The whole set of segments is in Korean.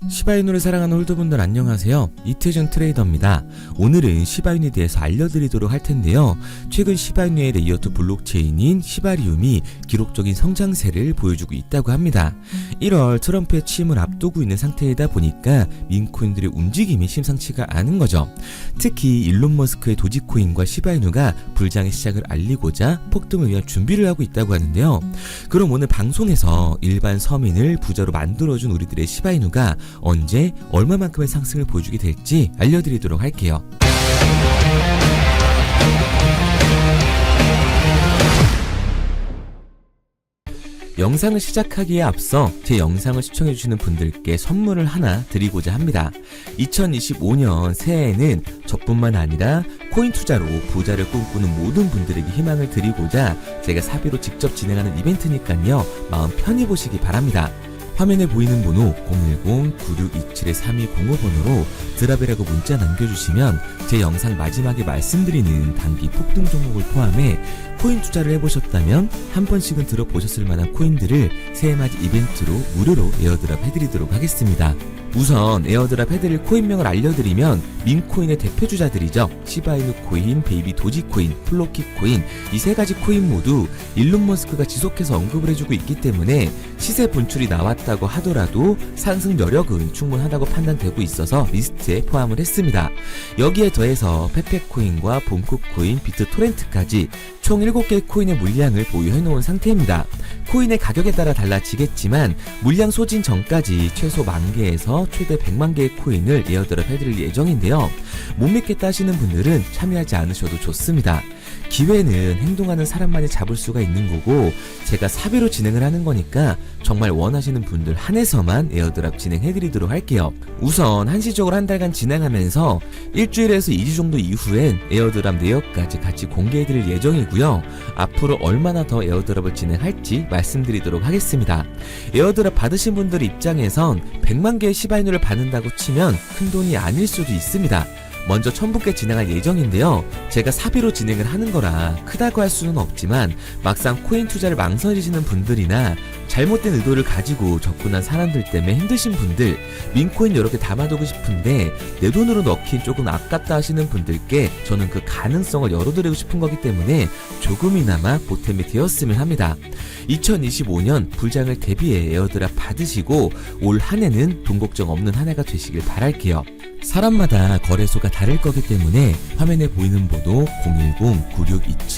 시바이누를 사랑하는 홀더분들 안녕하세요. 이태준 트레이더입니다. 오늘은 시바이누에 대해서 알려드리도록 할 텐데요. 최근 시바이누의 레이어2 블록체인인 시바리움이 기록적인 성장세를 보여주고 있다고 합니다. 1월 트럼프의 취임을 앞두고 있는 상태이다 보니까 민코인들의 움직임이 심상치가 않은 거죠. 특히 일론 머스크의 도지코인과 시바이누가 불장의 시작을 알리고자 폭등을 위한 준비를 하고 있다고 하는데요. 그럼 오늘 방송에서 일반 서민을 부자로 만들어준 우리들의 시바이누가 언제 얼마만큼의 상승을 보여주게 될지 알려드리도록 할게요. 영상을 시작하기에 앞서 제 영상을 시청해주시는 분들께 선물을 하나 드리고자 합니다. 2025년 새해에는 저뿐만 아니라 코인 투자로 부자를 꿈꾸는 모든 분들에게 희망을 드리고자 제가 사비로 직접 진행하는 이벤트니까요. 마음 편히 보시기 바랍니다. 화면에 보이는 번호 010-9627-3205번으로 드랍이라고 문자 남겨주시면 제 영상 마지막에 말씀드리는 단기 폭등 종목을 포함해 코인 투자를 해보셨다면 한 번씩은 들어보셨을 만한 코인들을 새해맞이 이벤트로 무료로 에어드랍 해드리도록 하겠습니다. 우선 에어드랍 해드릴 코인명을 알려드리면 민코인의 대표주자들이죠. 시바이누 코인, 베이비 도지코인, 플로키 코인 이 세 가지 코인 모두 일론 머스크가 지속해서 언급을 해주고 있기 때문에 시세 분출이 나왔다고 하더라도 상승 여력은 충분하다고 판단되고 있어서 리스트에 포함을 했습니다. 여기에 더해서 페페코인과 봄쿠코인, 비트토렌트까지 총 7개의 코인의 물량을 보유해놓은 상태입니다. 코인의 가격에 따라 달라지겠지만 물량 소진 전까지 최소 10,000개에서 최대 100만 개의 코인을 에어드랍 해드릴 예정인데요. 못 믿겠다 하시는 분들은 참여하지 않으셔도 좋습니다. 기회는 행동하는 사람만이 잡을 수가 있는 거고 제가 사비로 진행을 하는 거니까 정말 원하시는 분들 한해서만 에어드랍 진행해드리도록 할게요. 우선 한시적으로 한 달간 진행하면서 일주일에서 2주 정도 이후엔 에어드랍 내역까지 같이 공개해드릴 예정이고요. 앞으로 얼마나 더 에어드랍을 진행할지 말씀드리도록 하겠습니다. 에어드랍 받으신 분들 입장에선 100만 개의 시바이누를 받는다고 치면 큰돈이 아닐 수도 있습니다. 먼저 1000분께 진행할 예정인데요. 제가 사비로 진행을 하는 거라 크다고 할 수는 없지만 막상 코인 투자를 망설이시는 분들이나 잘못된 의도를 가지고 접근한 사람들 때문에 힘드신 분들, 민코인 여러 개 담아두고 싶은데 내 돈으로 넣긴 조금 아깝다 하시는 분들께 저는 그 가능성을 열어드리고 싶은 거기 때문에 조금이나마 보탬이 되었으면 합니다. 2025년 불장을 대비해 에어드랍 받으시고 올 한 해는 돈 걱정 없는 한 해가 되시길 바랄게요. 사람마다 거래소가 다를 거기 때문에 화면에 보이는 번호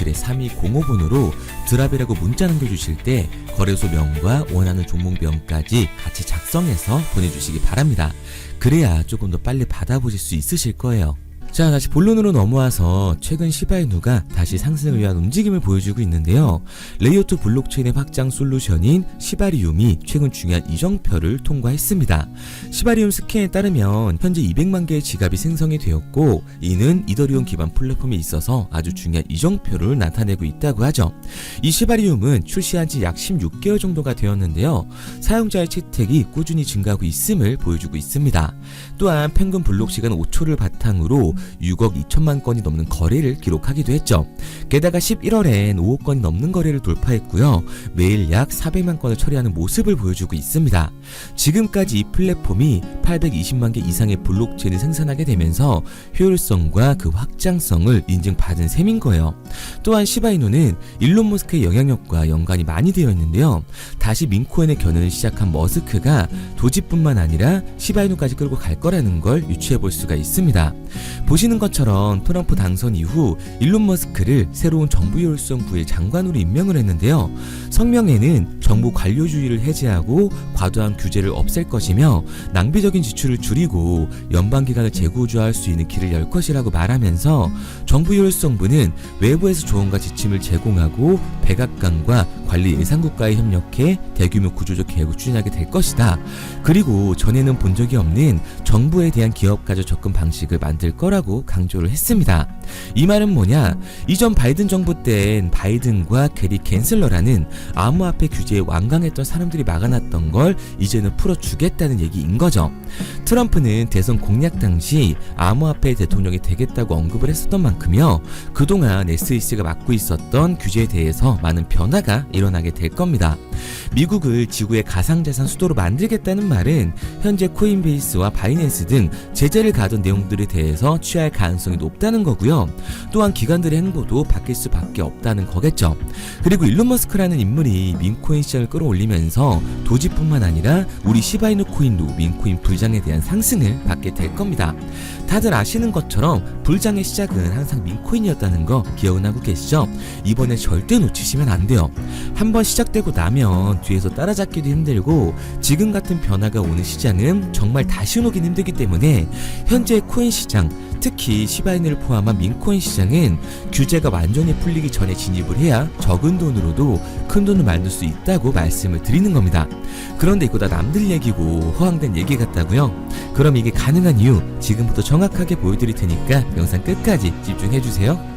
010-9627-3205번으로 드랍이라고 문자 남겨주실 때 거래소 명과 원하는 종목명까지 같이 작성해서 보내주시기 바랍니다. 그래야 조금 더 빨리 받아보실 수 있으실 거예요. 자, 다시 본론으로 넘어와서 최근 시바이누가 다시 상승을 위한 움직임을 보여주고 있는데요. 레이어2 블록체인의 확장 솔루션인 시바리움이 최근 중요한 이정표를 통과했습니다. 시바리움 스캔에 따르면 현재 200만 개의 지갑이 생성이 되었고 이는 이더리움 기반 플랫폼에 있어서 아주 중요한 이정표를 나타내고 있다고 하죠. 이 시바리움은 출시한 지 약 16개월 정도가 되었는데요. 사용자의 채택이 꾸준히 증가하고 있음을 보여주고 있습니다. 또한 평균 블록 시간 5초를 바탕으로 6억 2천만 건이 넘는 거래를 기록하기도 했죠. 게다가 11월엔 5억 건이 넘는 거래를 돌파했고요. 매일 약 400만 건을 처리하는 모습을 보여주고 있습니다. 지금까지 이 플랫폼이 820만 개 이상의 블록체인을 생산하게 되면서 효율성과 그 확장성을 인증받은 셈인 거예요. 또한 시바이누는 일론 머스크의 영향력과 연관이 많이 되어 있는데요. 다시 민코인의 견해를 시작한 머스크가 도지뿐만 아니라 시바이누까지 끌고 갈 거라는 걸 유추해 볼 수가 있습니다. 보시는 것처럼 트럼프 당선 이후 일론 머스크를 새로운 정부 효율성부의 장관으로 임명을 했는데요. 성명에는 정부 관료주의를 해제하고 과도한 규제를 없앨 것이며 낭비적인 지출을 줄이고 연방기관을 재구조할 수 있는 길을 열 것이라고 말하면서 정부 효율성부는 외부에서 조언과 지침을 제공하고 백악관과 관리 예산국과에 협력해 대규모 구조적 계획을 추진하게 될 것이다. 그리고 전에는 본 적이 없는 정부에 대한 기업가적 접근 방식을 만들 거라고 강조를 했습니다. 이 말은 뭐냐? 이전 바이든 정부 때엔 바이든과 게리 갠슬러라는 암호화폐 규제에 완강했던 사람들이 막아놨던 걸 이제는 풀어주겠다는 얘기인 거죠. 트럼프는 대선 공약 당시 암호화폐 대통령이 되겠다고 언급을 했었던 만큼요. 그동안 SEC가 맡고 있었던 규제에 대해서 많은 변화가 일어나게 될 겁니다. 미국을 지구의 가상자산 수도로 만들겠다는 말은 현재 코인베이스와 바이낸스 등 제재를 가던 내용들에 대해서 취할 가능성이 높다는 거고요. 또한 기관들의 행보도 바뀔 수밖에 없다는 거겠죠. 그리고 일론 머스크라는 인물이 민코인 시장을 끌어올리면서 도지뿐만 아니라 우리 시바이누 코인도 민코인 불장에 대한 상승을 받게 될 겁니다. 다들 아시는 것처럼 불장의 시작은 항상 민코인이었다는 거 기억은 하고 계시죠? 이번에 절대 놓치시면 안 돼요. 한번 시작되고 나면 뒤에서 따라잡기도 힘들고 지금 같은 변화가 오는 시장은 정말 다시 오긴 힘들기 때문에 현재 코인 시장, 특히 시바이누를 포함한 민코인 시장은 규제가 완전히 풀리기 전에 진입을 해야 적은 돈으로도 큰 돈을 만들 수 있다고 말씀을 드리는 겁니다. 그런데 이거 다 남들 얘기고 허황된 얘기 같다고요? 그럼 이게 가능한 이유 지금부터 정확하게 보여드릴 테니까 영상 끝까지 집중해주세요.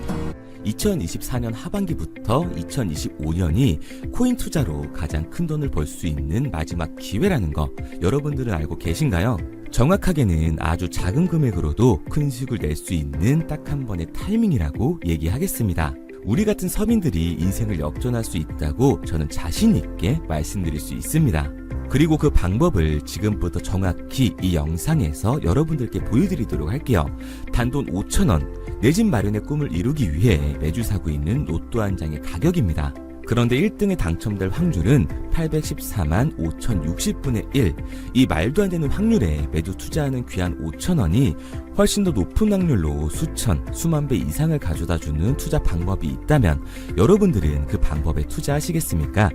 2024년 하반기부터 2025년이 코인 투자로 가장 큰 돈을 벌 수 있는 마지막 기회라는 거 여러분들은 알고 계신가요? 정확하게는 아주 작은 금액으로도 큰 수익을 낼 수 있는 딱 한 번의 타이밍이라고 얘기하겠습니다. 우리 같은 서민들이 인생을 역전할 수 있다고 저는 자신 있게 말씀드릴 수 있습니다. 그리고 그 방법을 지금부터 정확히 이 영상에서 여러분들께 보여드리도록 할게요. 단돈 5,000원, 내 집 마련의 꿈을 이루기 위해 매주 사고 있는 로또 한 장의 가격입니다. 그런데 1등에 당첨될 확률은 814만 5,060분의 1. 이 말도 안 되는 확률에 매주 투자하는 귀한 5,000원이 훨씬 더 높은 확률로 수천, 수만 배 이상을 가져다주는 투자 방법이 있다면 여러분들은 그 방법에 투자하시겠습니까?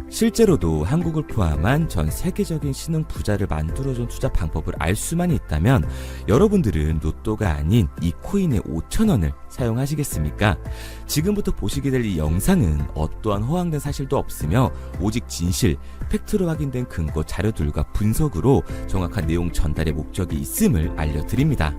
실제로도 한국을 포함한 전 세계적인 신흥 부자를 만들어준 투자 방법을 알 수만 있다면 여러분들은 로또가 아닌 이 코인의 5,000원을 사용하시겠습니까? 지금부터 보시게 될 이 영상은 어떠한 허황된 사실도 없으며 오직 진실, 팩트로 확인된 근거 자료들과 분석으로 정확한 내용 전달의 목적이 있음을 알려드립니다.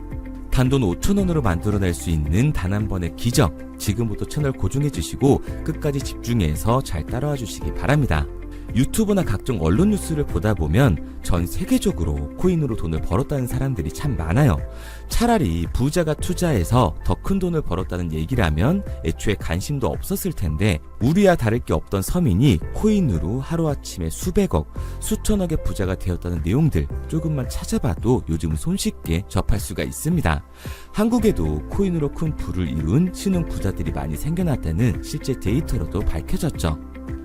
단돈 5,000원으로 만들어낼 수 있는 단 한 번의 기적, 지금부터 채널 고정해주시고 끝까지 집중해서 잘 따라와 주시기 바랍니다. 유튜브나 각종 언론 뉴스를 보다 보면 전 세계적으로 코인으로 돈을 벌었다는 사람들이 참 많아요. 차라리 부자가 투자해서 더 큰 돈을 벌었다는 얘기라면 애초에 관심도 없었을 텐데 우리와 다를 게 없던 서민이 코인으로 하루아침에 수백억, 수천억의 부자가 되었다는 내용들 조금만 찾아봐도 요즘 손쉽게 접할 수가 있습니다. 한국에도 코인으로 큰 부를 이룬 신흥 부자들이 많이 생겨났다는 실제 데이터로도 밝혀졌죠.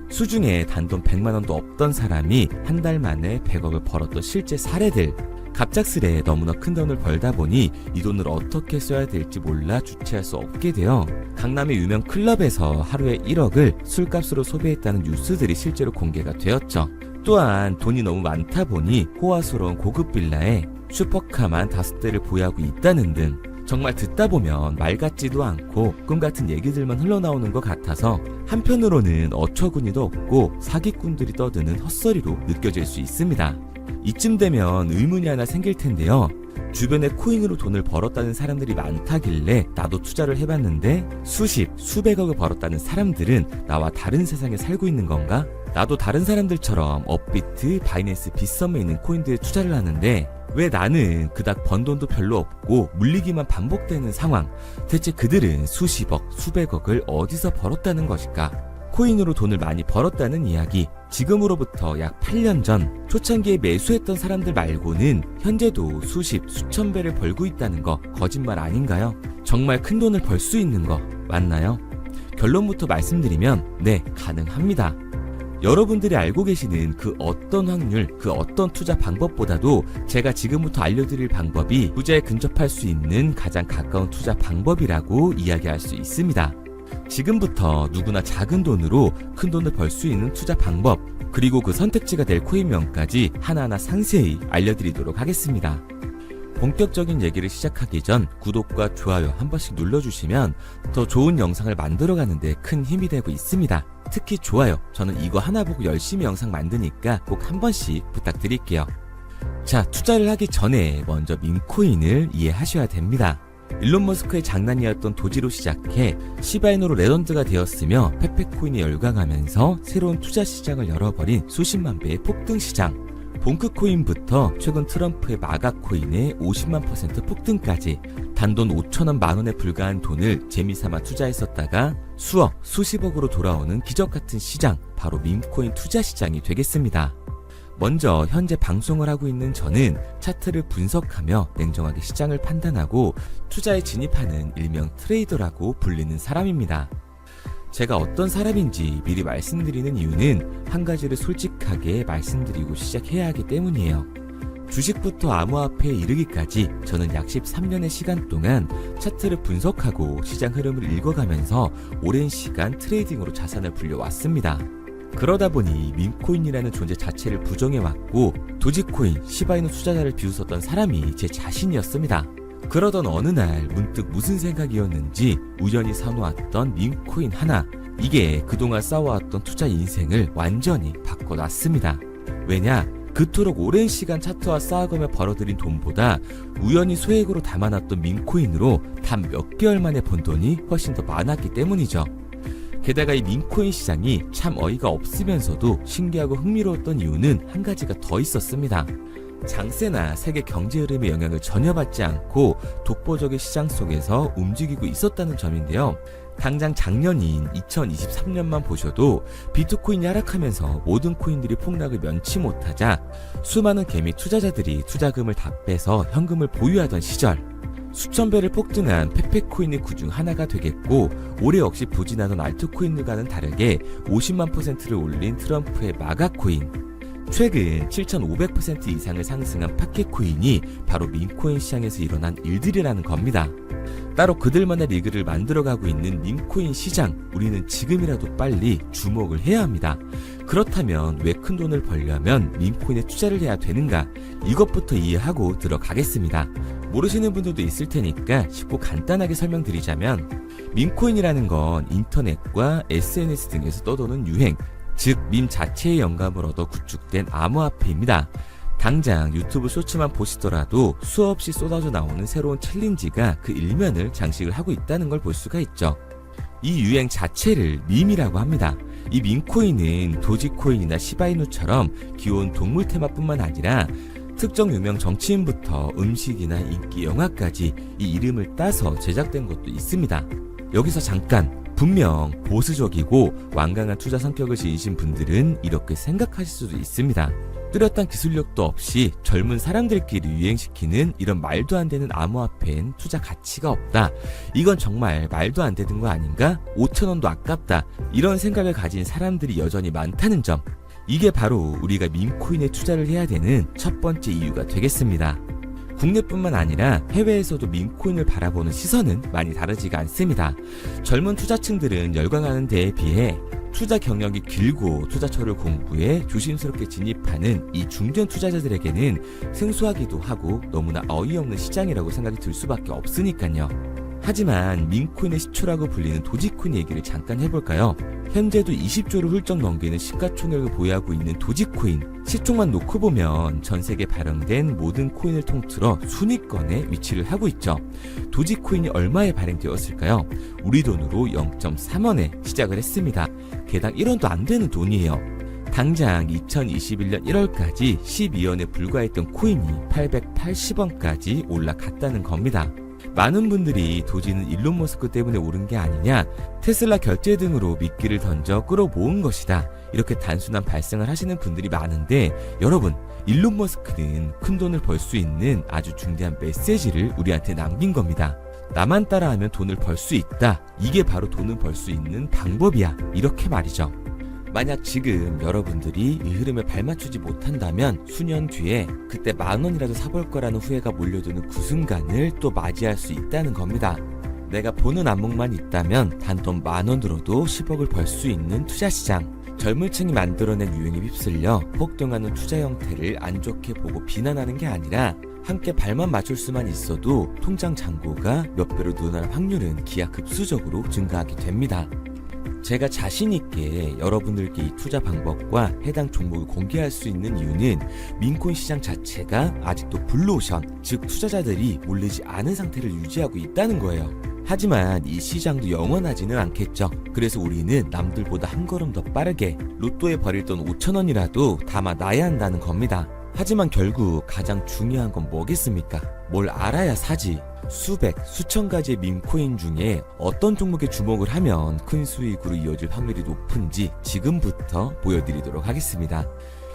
수중에 단돈 100만원도 없던 사람이 한 달 만에 100억을 벌었던 실제 사례들. 갑작스레 너무나 큰 돈을 벌다 보니 이 돈을 어떻게 써야 될지 몰라 주체할 수 없게 되어 강남의 유명 클럽에서 하루에 1억을 술값으로 소비했다는 뉴스들이 실제로 공개가 되었죠. 또한 돈이 너무 많다 보니 호화스러운 고급 빌라에 슈퍼카만 5대를 보유하고 있다는 등 정말 듣다 보면 말 같지도 않고 꿈 같은 얘기들만 흘러나오는 것 같아서 한편으로는 어처구니도 없고 사기꾼들이 떠드는 헛소리로 느껴질 수 있습니다. 이쯤 되면 의문이 하나 생길 텐데요. 주변에 코인으로 돈을 벌었다는 사람들이 많다길래 나도 투자를 해봤는데 수십, 수백억을 벌었다는 사람들은 나와 다른 세상에 살고 있는 건가? 나도 다른 사람들처럼 업비트, 바이낸스, 빗썸에 있는 코인들에 투자를 하는데 왜 나는 그닥 번 돈도 별로 없고 물리기만 반복되는 상황? 대체 그들은 수십억, 수백억을 어디서 벌었다는 것일까? 코인으로 돈을 많이 벌었다는 이야기, 지금으로부터 약 8년 전 초창기에 매수했던 사람들 말고는 현재도 수십, 수천 배를 벌고 있다는 거 거짓말 아닌가요? 정말 큰 돈을 벌 수 있는 거 맞나요? 결론부터 말씀드리면 네, 가능합니다. 여러분들이 알고 계시는 그 어떤 확률, 그 어떤 투자 방법보다도 제가 지금부터 알려드릴 방법이 부자에 근접할 수 있는 가장 가까운 투자 방법이라고 이야기할 수 있습니다. 지금부터 누구나 작은 돈으로 큰 돈을 벌 수 있는 투자 방법, 그리고 그 선택지가 될 코인명까지 하나하나 상세히 알려드리도록 하겠습니다. 본격적인 얘기를 시작하기 전 구독과 좋아요 한 번씩 눌러주시면 더 좋은 영상을 만들어가는데 큰 힘이 되고 있습니다. 특히 좋아요, 저는 이거 하나 보고 열심히 영상 만드니까 꼭 한 번씩 부탁드릴게요. 자, 투자를 하기 전에 먼저 민코인을 이해하셔야 됩니다. 일론 머스크의 장난이었던 도지로 시작해 시바이누로 레전드가 되었으며 페페코인에 열광하면서 새로운 투자 시장을 열어버린 수십만 배의 폭등 시장. 봉크코인부터 최근 트럼프의 마가코인의 50만 % 폭등까지 단돈 5천원 만원에 불과한 돈을 재미삼아 투자했었다가 수억, 수십억으로 돌아오는 기적같은 시장, 바로 밈코인 투자 시장이 되겠습니다. 먼저 현재 방송을 하고 있는 저는 차트를 분석하며 냉정하게 시장을 판단하고 투자에 진입하는 일명 트레이더라고 불리는 사람입니다. 제가 어떤 사람인지 미리 말씀드리는 이유는 한 가지를 솔직하게 말씀드리고 시작해야 하기 때문이에요. 주식부터 암호화폐에 이르기까지 저는 약 13년의 시간 동안 차트를 분석하고 시장 흐름을 읽어가면서 오랜 시간 트레이딩으로 자산을 불려왔습니다. 그러다 보니 밈코인이라는 존재 자체를 부정해왔고 도지코인, 시바이누 투자자를 비웃었던 사람이 제 자신이었습니다. 그러던 어느 날 문득 무슨 생각이었는지 우연히 사놓았던 밈코인 하나, 이게 그동안 쌓아왔던 투자 인생을 완전히 바꿔놨습니다. 왜냐? 그토록 오랜 시간 차트와 쌓아가며 벌어들인 돈보다 우연히 소액으로 담아놨던 밈코인으로 단 몇 개월 만에 번 돈이 훨씬 더 많았기 때문이죠. 게다가 이 밈코인 시장이 참 어이가 없으면서도 신기하고 흥미로웠던 이유는 한 가지가 더 있었습니다. 장세나 세계 경제 흐름의 영향을 전혀 받지 않고 독보적인 시장 속에서 움직이고 있었다는 점인데요. 당장 작년인 2023년만 보셔도 비트코인이 하락하면서 모든 코인들이 폭락을 면치 못하자 수많은 개미 투자자들이 투자금을 다 빼서 현금을 보유하던 시절, 수천 배를 폭등한 페페코인이 그중 하나가 되겠고, 올해 역시 부진하던 알트코인들과는 다르게 50만 %를 올린 트럼프의 마가코인, 최근 7,500% 이상을 상승한 파켓코인이 바로 밈코인 시장에서 일어난 일들이라는 겁니다. 따로 그들만의 리그를 만들어가고 있는 밈코인 시장, 우리는 지금이라도 빨리 주목을 해야 합니다. 그렇다면 왜 큰 돈을 벌려면 밈코인에 투자를 해야 되는가? 이것부터 이해하고 들어가겠습니다. 모르시는 분들도 있을 테니까 쉽고 간단하게 설명드리자면, 밈코인이라는 건 인터넷과 SNS 등에서 떠도는 유행, 즉 밈 자체의 영감을 얻어 구축된 암호화폐입니다. 당장 유튜브 쇼츠만 보시더라도 수없이 쏟아져 나오는 새로운 챌린지가 그 일면을 장식을 하고 있다는 걸 볼 수가 있죠. 이 유행 자체를 밈이라고 합니다. 이 밈코인은 도지코인이나 시바이누처럼 귀여운 동물 테마뿐만 아니라 특정 유명 정치인부터 음식이나 인기 영화까지 이 이름을 따서 제작된 것도 있습니다. 여기서 잠깐, 분명 보수적이고 완강한 투자 성격을 지니신 분들은 이렇게 생각하실 수도 있습니다. 뚜렷한 기술력도 없이 젊은 사람들끼리 유행시키는 이런 말도 안 되는 암호화폐엔 투자 가치가 없다. 이건 정말 말도 안 되는 거 아닌가? 5,000원도 아깝다. 이런 생각을 가진 사람들이 여전히 많다는 점. 이게 바로 우리가 밈코인에 투자를 해야 되는 첫 번째 이유가 되겠습니다. 국내뿐만 아니라 해외에서도 밈코인을 바라보는 시선은 많이 다르지가 않습니다. 젊은 투자층들은 열광하는 데에 비해 투자 경력이 길고 투자처를 공부해 조심스럽게 진입하는 이 중견 투자자들에게는 생소하기도 하고 너무나 어이없는 시장이라고 생각이 들 수밖에 없으니까요. 하지만 밈코인의 시초라고 불리는 도지코인 얘기를 잠깐 해볼까요? 현재도 20조를 훌쩍 넘기는 시가총액을 보유하고 있는 도지코인, 시총만 놓고 보면 전 세계 발행된 모든 코인을 통틀어 순위권에 위치를 하고 있죠. 도지코인이 얼마에 발행되었을까요? 우리 돈으로 0.3원에 시작을 했습니다. 개당 1원도 안 되는 돈이에요. 당장 2021년 1월까지 12원에 불과했던 코인이 880원까지 올라갔다는 겁니다. 많은 분들이 도지는 일론 머스크 때문에 오른 게 아니냐, 테슬라 결제 등으로 미끼를 던져 끌어모은 것이다, 이렇게 단순한 발상을 하시는 분들이 많은데, 여러분, 일론 머스크는 큰 돈을 벌 수 있는 아주 중대한 메시지를 우리한테 남긴 겁니다. 나만 따라하면 돈을 벌 수 있다. 이게 바로 돈을 벌 수 있는 방법이야. 이렇게 말이죠. 만약 지금 여러분들이 이 흐름에 발맞추지 못한다면 수년 뒤에 그때 10,000원이라도 사볼 거라는 후회가 몰려드는 그 순간을 또 맞이할 수 있다는 겁니다. 내가 보는 안목만 있다면 단돈 10,000원 들어도 10억을 벌 수 있는 투자시장, 젊은 층이 만들어낸 유행에 휩쓸려 폭등하는 투자 형태를 안 좋게 보고 비난하는 게 아니라 함께 발만 맞출 수만 있어도 통장 잔고가 몇 배로 늘어날 확률은 기하급수적으로 증가하게 됩니다. 제가 자신있게 여러분들께 이 투자 방법과 해당 종목을 공개할 수 있는 이유는 밈코인 시장 자체가 아직도 블루오션, 즉 투자자들이 몰리지 않은 상태를 유지하고 있다는 거예요. 하지만 이 시장도 영원하지는 않겠죠. 그래서 우리는 남들보다 한 걸음 더 빠르게 로또에 버릴 돈 5,000원이라도 담아놔야 한다는 겁니다. 하지만 결국 가장 중요한 건 뭐겠습니까? 뭘 알아야 사지. 수백, 수천 가지의 밈코인 중에 어떤 종목에 주목을 하면 큰 수익으로 이어질 확률이 높은지 지금부터 보여드리도록 하겠습니다.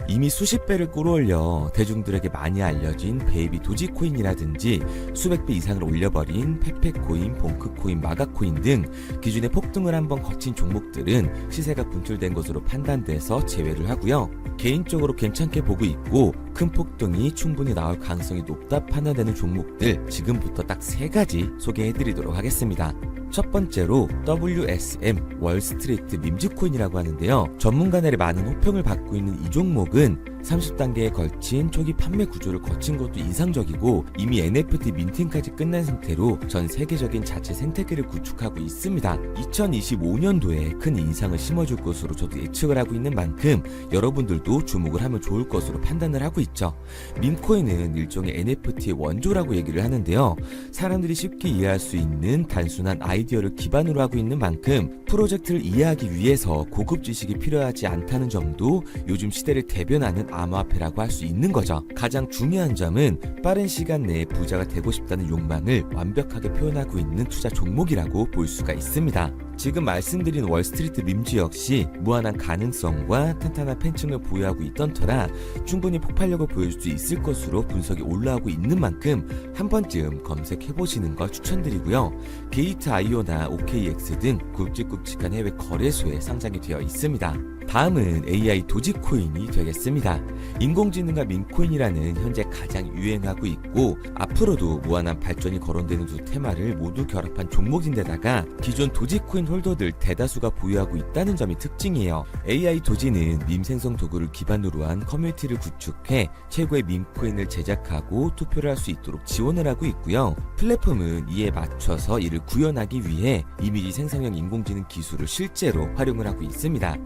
이미 수십 배를 끌어올려 대중들에게 많이 알려진 베이비 도지코인이라든지 수백 배 이상을 올려버린 페페코인, 봉크코인, 마가코인 등 기존에 폭등을 한번 거친 종목들은 시세가 분출된 것으로 판단돼서 제외를 하고요. 개인적으로 괜찮게 보고 있고 큰 폭등이 충분히 나올 가능성이 높다 판단되는 종목들 지금부터 딱 3가지 소개해드리도록 하겠습니다. 첫 번째로 WSM 월스트리트 밈즈코인이라고 하는데요. 전문가들의 많은 호평을 받고 있는 이 종목은 30단계에 걸친 초기 판매 구조를 거친 것도 인상적이고 이미 NFT 민팅까지 끝난 상태로 전 세계적인 자체 생태계를 구축하고 있습니다. 2025년도에 큰 인상을 심어줄 것으로 저도 예측을 하고 있는 만큼 여러분들도 주목을 하면 좋을 것으로 판단을 하고 있죠. 밈코인은 일종의 NFT의 원조라고 얘기를 하는데요. 사람들이 쉽게 이해할 수 있는 단순한 아이디어를 기반으로 하고 있는 만큼 프로젝트를 이해하기 위해서 고급 지식이 필요하지 않다는 점도 요즘 시대를 대변하는 암호화폐라고 할 수 있는 거죠. 가장 중요한 점은 빠른 시간 내에 부자가 되고 싶다는 욕망을 완벽하게 표현하고 있는 투자 종목이라고 볼 수가 있습니다. 지금 말씀드린 월스트리트 밈즈 역시 무한한 가능성과 탄탄한 팬층을 보유하고 있던 터라 충분히 폭발력을 보여줄 수 있을 것으로 분석이 올라오고 있는 만큼 한 번쯤 검색해보시는 걸 추천드리고요. 게이트.io나 OKX 등 굵직굵직한 해외 거래소에 상장이 되어 있습니다. 다음은 AI 도지코인이 되겠습니다. 인공지능과 밈코인이라는 현재 가장 유행하고 있고 앞으로도 무한한 발전이 거론되는 두 테마를 모두 결합한 종목인데다가 기존 도지코인 홀더들 대다수가 보유하고 있다는 점이 특징이에요. AI 도지는 밈 생성 도구를 기반으로 한 커뮤니티를 구축해 최고의 밈코인을 제작하고 투표를 할 수 있도록 지원을 하고 있고요. 플랫폼은 이에 맞춰서 이를 구현하기 위해 이미지 생성형 인공지능 기술을 실제로 활용을 하고 있습니다.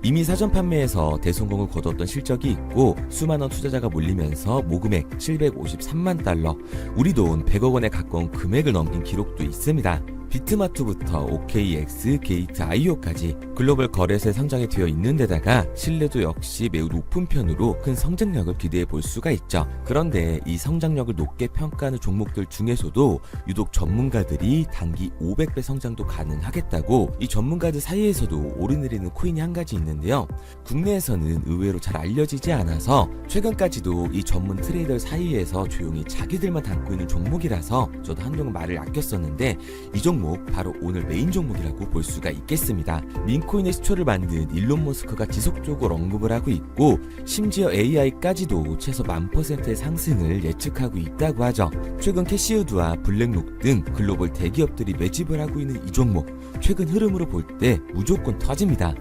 이미 사전 판매에서 대성공을 거뒀던 실적이 있고 수만원 투자자가 몰리면서 모금액 753만 달러, 우리 돈 100억 원에 가까운 금액을 넘긴 기록도 있습니다. 비트마트부터 OKX, 게이트.io까지 글로벌 거래소에 상장이 되어 있는 데다가 신뢰도 역시 매우 높은 편으로 큰 성장력을 기대해 볼 수가 있죠. 그런데 이 성장력을 높게 평가하는 종목들 중에서도 유독 전문가들이 단기 500배 성장도 가능하겠다고 이 전문가들 사이에서도 오르내리는 코인이 한 가지 있는데요. 국내에서는 의외로 잘 알려지지 않아서 최근까지도 이 전문 트레이더 사이에서 조용히 자기들만 담고 있는 종목이라서 저도 한동안 말을 아꼈었는데 이 종목 바로 오늘 메인 종목이라고 볼 수가 있겠습니다. 밈코인의 시초를 만든 일론 머스크가 지속적으로 언급을 하고 있고 심지어 AI까지도 최소 1000%의 상승을 예측하고 있다고 하죠. 최근 캐시우드와 블랙록 등 글로벌 대기업들이 매집을 하고 있는 이 종목 최근 흐름으로 볼 때 무조건 터집니다.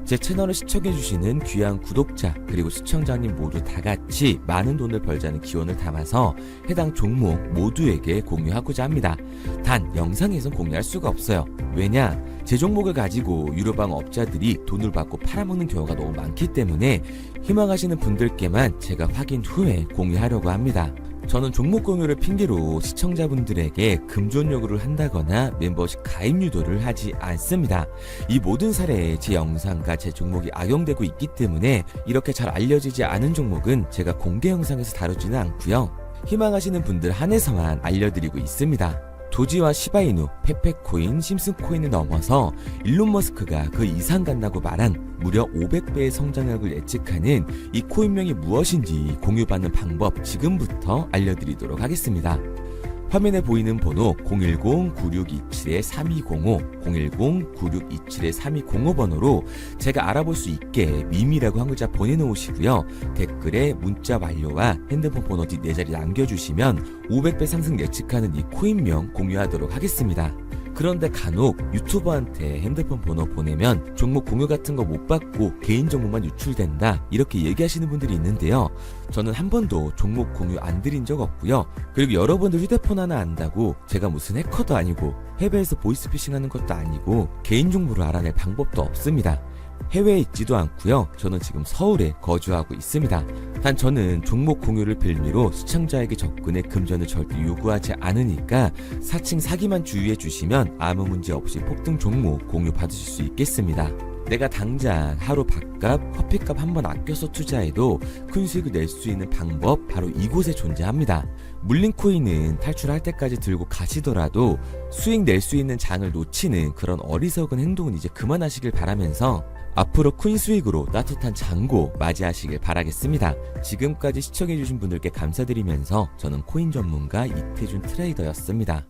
제 채널을 시청해주시는 귀한 구독자 그리고 시청자님 모두 다같이 많은 돈을 벌자는 기원을 담아서 해당 종목 모두에게 공유하고자 합니다. 단 영상에선 공유할 수가 없어요. 왜냐? 제 종목을 가지고 유료방 업자들이 돈을 받고 팔아먹는 경우가 너무 많기 때문에 희망하시는 분들께만 제가 확인 후에 공유하려고 합니다. 저는 종목 공유를 핑계로 시청자분들에게 금전 요구를 한다거나 멤버십 가입 유도를 하지 않습니다. 이 모든 사례에 제 영상과 제 종목이 악용되고 있기 때문에 이렇게 잘 알려지지 않은 종목은 제가 공개 영상에서 다루지는 않고요. 희망하시는 분들 한해서만 알려드리고 있습니다. 도지와 시바이누, 페페코인, 심슨코인을 넘어서 일론 머스크가 그 이상 간다고 말한 무려 500배의 성장력을 예측하는 이 코인명이 무엇인지 공유받는 방법 지금부터 알려드리도록 하겠습니다. 화면에 보이는 번호 010-9627-3205, 010-9627-3205 번호로 제가 알아볼 수 있게 밈이라고 한 글자 보내놓으시고요. 댓글에 문자 완료와 핸드폰 번호 뒤 4자리 남겨주시면 500배 상승 예측하는 이 코인명 공유하도록 하겠습니다. 그런데 간혹 유튜버한테 핸드폰 번호 보내면 종목 공유 같은 거 못 받고 개인 정보만 유출된다 이렇게 얘기하시는 분들이 있는데요. 저는 한 번도 종목 공유 안 드린 적 없고요. 그리고 여러분들 휴대폰 하나 안다고 제가 무슨 해커도 아니고 해외에서 보이스피싱 하는 것도 아니고 개인 정보를 알아낼 방법도 없습니다. 해외에 있지도 않고요. 저는 지금 서울에 거주하고 있습니다. 단 저는 종목 공유를 빌미로 시청자에게 접근의 금전을 절대 요구하지 않으니까 사칭 사기만 주의해 주시면 아무 문제 없이 폭등 종목 공유 받으실 수 있겠습니다. 내가 당장 하루 밥값, 커피값 한번 아껴서 투자해도 큰 수익을 낼 수 있는 방법 바로 이곳에 존재합니다. 물린 코인은 탈출할 때까지 들고 가시더라도 수익 낼 수 있는 장을 놓치는 그런 어리석은 행동은 이제 그만하시길 바라면서 앞으로 큰 수익으로 따뜻한 잔고 맞이하시길 바라겠습니다. 지금까지 시청해주신 분들께 감사드리면서 저는 코인 전문가 이태준 트레이더였습니다.